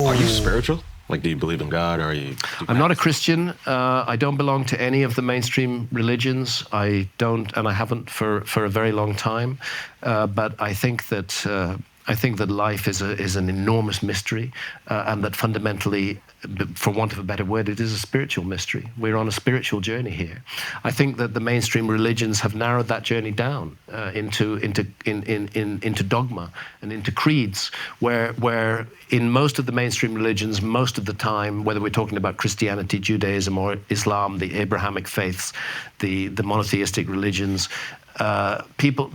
Are you spiritual? Like, do you believe in God, or are you? I'm not a Christian. I don't belong to any of the mainstream religions. I don't, and I haven't for a very long time. But I think that life is an enormous mystery, and that fundamentally, for want of a better word, it is a spiritual mystery. We're on a spiritual journey here. I think that the mainstream religions have narrowed that journey down into dogma and into creeds, where in most of the mainstream religions, most of the time, whether we're talking about Christianity, Judaism, or Islam, the Abrahamic faiths, the monotheistic religions, people.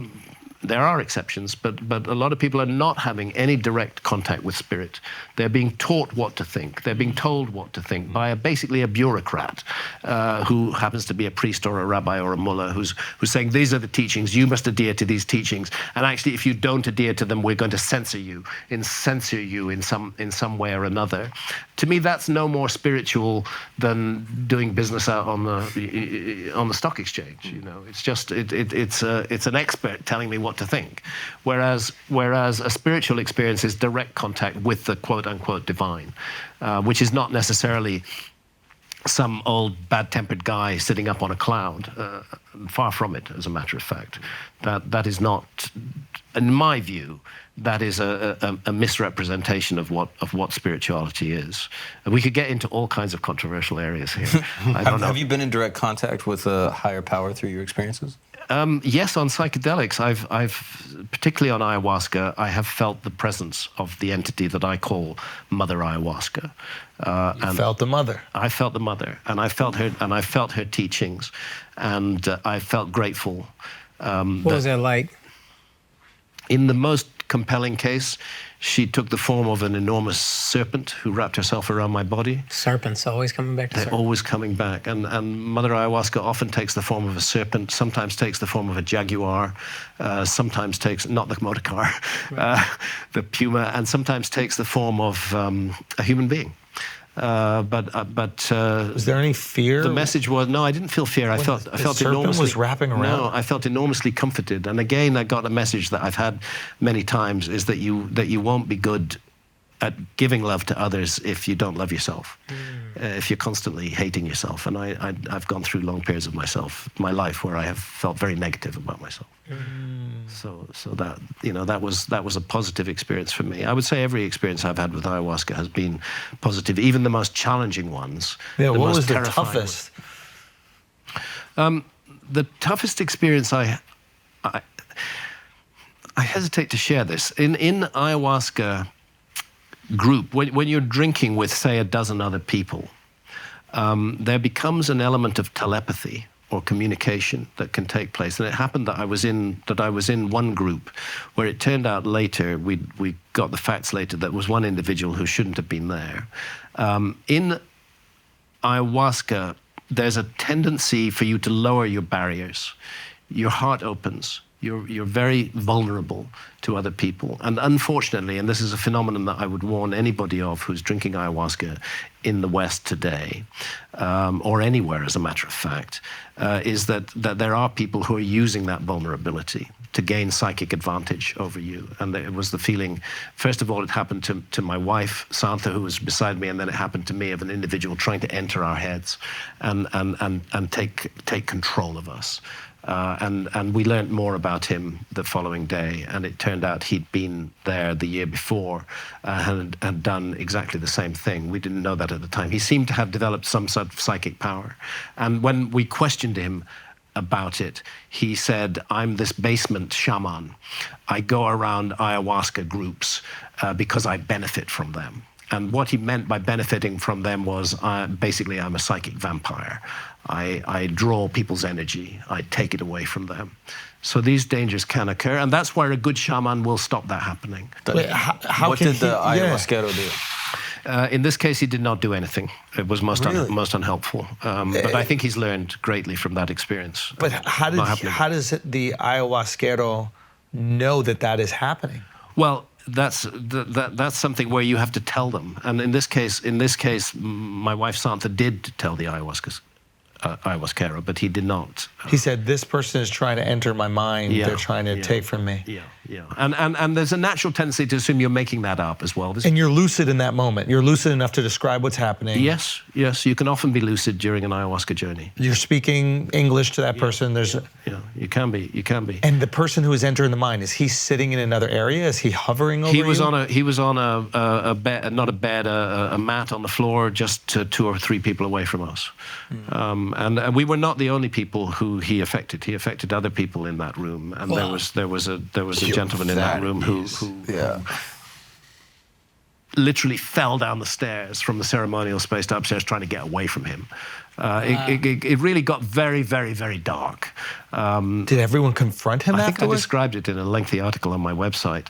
There are exceptions, but a lot of people are not having any direct contact with spirit. They're being taught what to think. They're being told what to think by basically a bureaucrat who happens to be a priest or a rabbi or a mullah who's saying, these are the teachings, you must adhere to these teachings, and actually if you don't adhere to them, we're going to censor you in some way or another. To me, that's no more spiritual than doing business out on the stock exchange. You know, it's just it's an expert telling me what to think, whereas a spiritual experience is direct contact with the quote-unquote divine, which is not necessarily some old bad-tempered guy sitting up on a cloud. Far from it, as a matter of fact. That is not, in my view, that is a misrepresentation of what spirituality is. And we could get into all kinds of controversial areas here. I don't know. Have you been in direct contact with a higher power through your experiences? Yes, on psychedelics, I've particularly on ayahuasca, I have felt the presence of the entity that I call Mother Ayahuasca. You felt the mother. I felt the mother, and I felt her teachings, and I felt grateful. What was that like? In the most compelling case, she took the form of an enormous serpent who wrapped herself around my body. Serpents always coming back to They're serpents. always coming back. And Mother Ayahuasca often takes the form of a serpent, sometimes takes the form of a jaguar, sometimes takes, not the motor car, the puma, and sometimes takes the form of a human being. Was there any fear? The message was, no, I didn't feel fear. I felt enormously. Was wrapping around. No, I felt enormously comforted. And again, I got a message that I've had many times: is that you won't be good at giving love to others if you don't love yourself. If you're constantly hating yourself. And I've gone through long periods of my life where I have felt very negative about myself. So that, you know, that was a positive experience for me. I would say every experience I've had with ayahuasca has been positive, even the most challenging ones. Yeah, what was the toughest? The toughest experience I hesitate to share this. In ayahuasca group, when you're drinking with, say, a dozen other people, there becomes an element of telepathy or communication that can take place. And it happened that I was in one group where it turned out later, we got the facts later, that was one individual who shouldn't have been there. In ayahuasca, there's a tendency for you to lower your barriers. Your heart opens. You're very vulnerable to other people. And unfortunately, and this is a phenomenon that I would warn anybody of who's drinking ayahuasca in the West today, or anywhere as a matter of fact, is that there are people who are using that vulnerability to gain psychic advantage over you. And it was the feeling, first of all, it happened to my wife, Santha, who was beside me, and then it happened to me, of an individual trying to enter our heads and take control of us. And we learned more about him the following day, and it turned out he'd been there the year before and had done exactly the same thing. We didn't know that at the time. He seemed to have developed some sort of psychic power. And when we questioned him about it, he said, I'm this basement shaman. I go around ayahuasca groups because I benefit from them. And what he meant by benefiting from them was, basically, I'm a psychic vampire. I draw people's energy. I take it away from them. So these dangers can occur, and that's where a good shaman will stop that happening. Wait, what did the ayahuasquero do? In this case, he did not do anything. It was most unhelpful. But I think he's learned greatly from that experience. But how does the ayahuasquero know that is happening? Well, that's something where you have to tell them. And in this case, my wife Santha did tell the ayahuasquero, but he did not. He said, this person is trying to enter my mind. Yeah, they're trying to take from me. Yeah. yeah. And there's a natural tendency to assume you're making that up as well. And you're lucid in that moment. You're lucid enough to describe what's happening. Yes. You can often be lucid during an ayahuasca journey. You're speaking English to that person. Yeah, you can be. And the person who is entering the mind, is he sitting in another area? Is he hovering over He was you? on a bed, not a bed, a mat on the floor, just 2 or 3 people away from us. And we were not the only people who he affected. He affected other people in that room, and there was a gentleman in that room who literally fell down the stairs from the ceremonial space to upstairs trying to get away from him. It really got very, very, very dark. Did everyone confront him I think I afterwards? described it in a lengthy article on my website.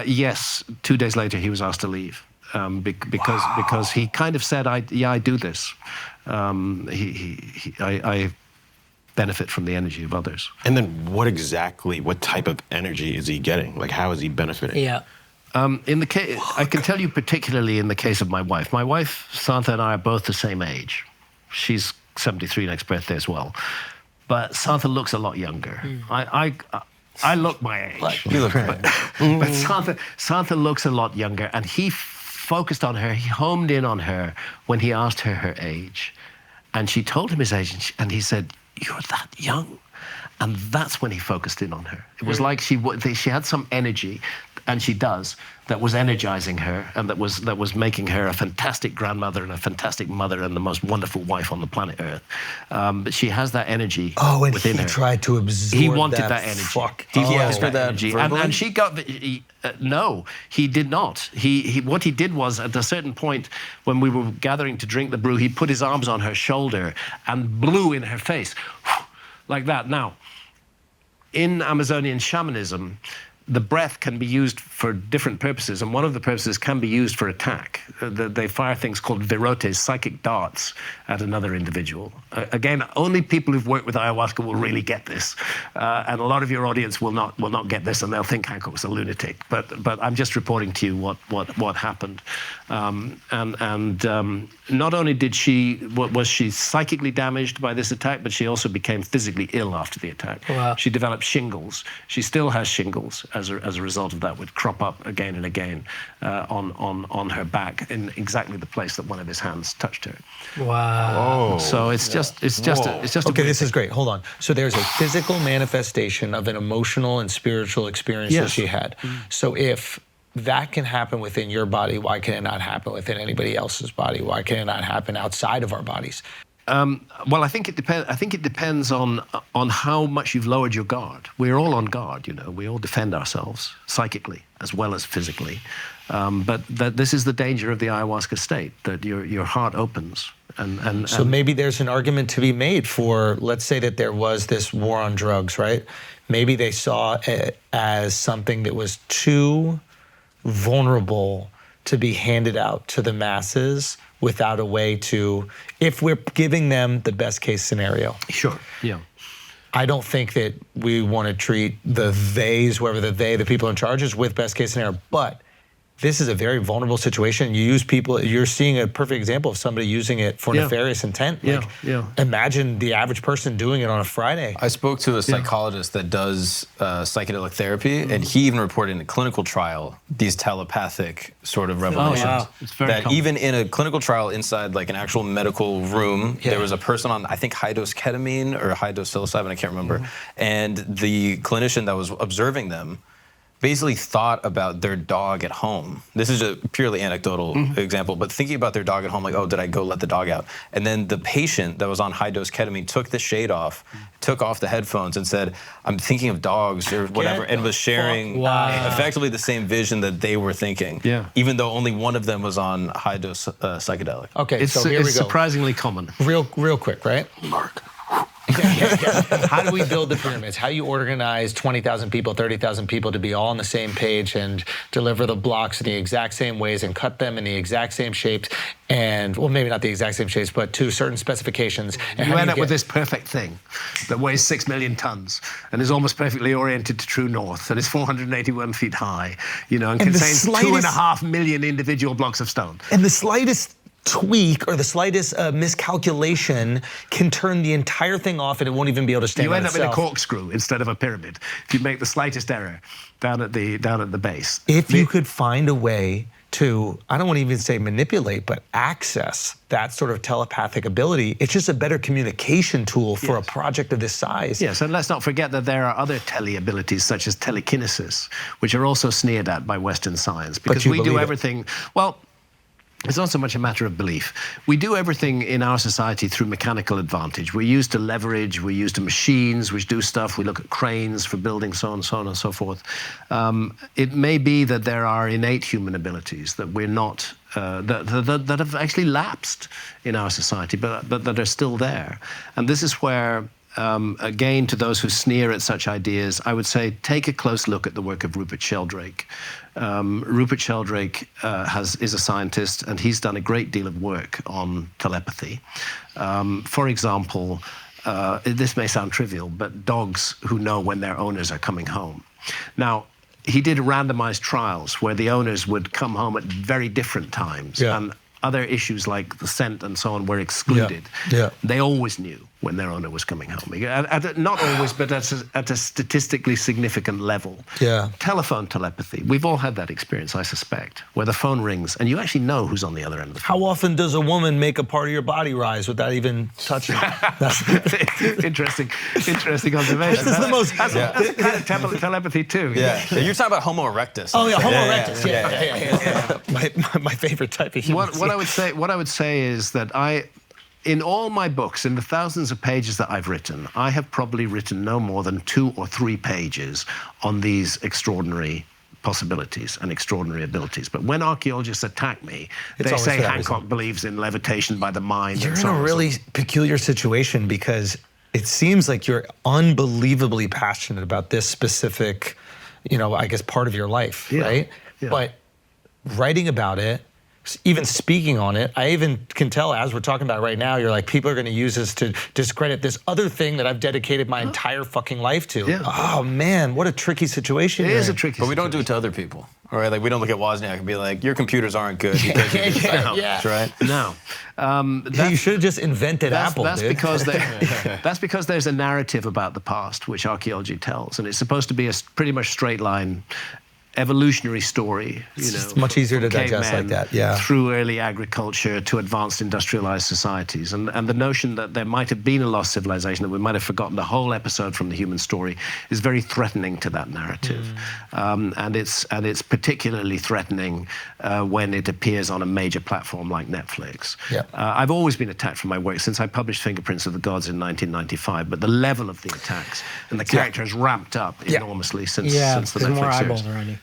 Yes, 2 days later he was asked to leave because he kind of said, I do this. I benefit from the energy of others. And then what type of energy is he getting? Like, how is he benefiting? Yeah. In the case, I can tell you particularly in the case of my wife. My wife, Santha, and I are both the same age. She's 73 next birthday as well. But Santha looks a lot younger. I look my age. You look but Santha looks a lot younger, and he focused on her. He homed in on her when he asked her age. And she told him his age, and he said, "You're that young." And that's when he focused in on her. It was like she had some energy, and she does, that was energizing her, and that was making her a fantastic grandmother and a fantastic mother and the most wonderful wife on the planet Earth. But she has that energy within her. He tried to absorb He wanted that energy. He asked her that energy. verbally? And she got no, he did not. What he did was, at a certain point when we were gathering to drink the brew, he put his arms on her shoulder and blew in her face, like that. Now, in Amazonian shamanism, the breath can be used for different purposes, and one of the purposes can be used for attack. They fire things called virotes, psychic darts, at another individual. Again, only people who've worked with ayahuasca will really get this, and a lot of your audience will not get this, and they'll think Hancock's a lunatic. But I'm just reporting to you what happened. Not only was she psychically damaged by this attack, but she also became physically ill after the attack. Wow. She developed shingles. She still has shingles as a result of that, would crop up again and again on her back in exactly the place that one of his hands touched her. Wow. So it's just Okay, this is great. Hold on. So there's a physical manifestation of an emotional and spiritual experience that she had. So if that can happen within your body, why can it not happen within anybody else's body? Why can it not happen outside of our bodies? Well, I think it depends on how much you've lowered your guard. We're all on guard, you know. We all defend ourselves psychically as well as physically. But this is the danger of the ayahuasca state, that your heart opens. So maybe there's an argument to be made for, let's say that there was this war on drugs, right? Maybe they saw it as something that was too vulnerable to be handed out to the masses without a way to, if we're giving them the best case scenario. Sure, yeah. I don't think that we want to treat the theys, whoever the people in charge is, with best case scenario, but this is a very vulnerable situation. You use people, you're seeing a perfect example of somebody using it for nefarious intent. Imagine the average person doing it on a Friday. I spoke to a psychologist that does psychedelic therapy, and he even reported in a clinical trial these telepathic sort of revelations. Oh, wow. It's very that common. even in a clinical trial inside like an actual medical room, there was a person on, I think, high-dose ketamine or high-dose psilocybin, I can't remember, and the clinician that was observing them basically thought about their dog at home. This is a purely anecdotal example, but thinking about their dog at home, like, oh, did I go let the dog out? And then the patient that was on high-dose ketamine took the shade off, took off the headphones and said, I'm thinking of dogs or whatever, and was sharing effectively the same vision that they were thinking, even though only one of them was on high-dose psychedelic. Okay, so here we go. It's surprisingly common. Real quick, right? Mark. How do we build the pyramids? How do you organize 20,000 people, 30,000 people to be all on the same page and deliver the blocks in the exact same ways and cut them in the exact same shapes and, well, maybe not the exact same shapes, but to certain specifications? And you end up with this perfect thing that weighs 6 million tons and is almost perfectly oriented to true north and is 481 feet high, you know, and contains 2.5 million individual blocks of stone. And the slightest tweak or the slightest miscalculation can turn the entire thing off and it won't even be able to stand You on end up in a itself. corkscrew instead of a pyramid if you make the slightest error down at the base. If you could find a way to, I don't want to even say manipulate, but access that sort of telepathic ability, it's just a better communication tool for a project of this size. Yes, and let's not forget that there are other abilities such as telekinesis, which are also sneered at by Western science, because you we do believe it. everything, well, it's not so much a matter of belief. We do everything in our society through mechanical advantage. We're used to leverage, we're used to machines which do stuff, we look at cranes for building so on and so forth. It may be that there are innate human abilities that we're not, that have actually lapsed in our society, but that are still there. And this is where, again, to those who sneer at such ideas, I would say take a close look at the work of Rupert Sheldrake. Rupert Sheldrake is a scientist, and he's done a great deal of work on telepathy. For example, this may sound trivial, but dogs who know when their owners are coming home. Now, he did randomized trials where the owners would come home at very different times, and other issues like the scent and so on were excluded. They always knew when their owner was coming home. Not always, but at a statistically significant level. Telephone telepathy. We've all had that experience, I suspect, where the phone rings and you actually know who's on the other end of the phone. How often does a woman make a part of your body rise without even touching it? Interesting observation. This is the most... That's kind of telepathy too. Yeah. You're talking about Homo erectus. Oh yeah, Homo erectus. Yeah. My favorite type of human. What I would say is that in all my books, in the thousands of pages that I've written, I have probably written no more than 2 or 3 pages on these extraordinary possibilities and extraordinary abilities. But when archaeologists attack me, they say Hancock believes in levitation by the mind. You're in a really peculiar situation because it seems like you're unbelievably passionate about this specific, I guess, part of your life, right? Yeah. But writing about it, even speaking on it, I even can tell as we're talking about it right now, you're like, people are going to use this to discredit this other thing that I've dedicated my entire fucking life to. Oh man, what a tricky situation. It is a tricky situation. But we don't do it to other people, all right? Like we don't look at Wozniak and be like, your computers aren't good because of this. Yeah. Right? No. You should have just invented Apple, that's dude. because there's a narrative about the past which archaeology tells, and it's supposed to be a pretty much straight line evolutionary story, It's much easier to digest like that, through early agriculture to advanced industrialized societies, and the notion that there might have been a lost civilization, that we might have forgotten a whole episode from the human story, is very threatening to that narrative, and it's particularly threatening when it appears on a major platform like Netflix. I've always been attacked for my work since I published Fingerprints of the Gods in 1995, but the level of the attacks and the character has ramped up enormously since the Netflix more series. eyeballs around you.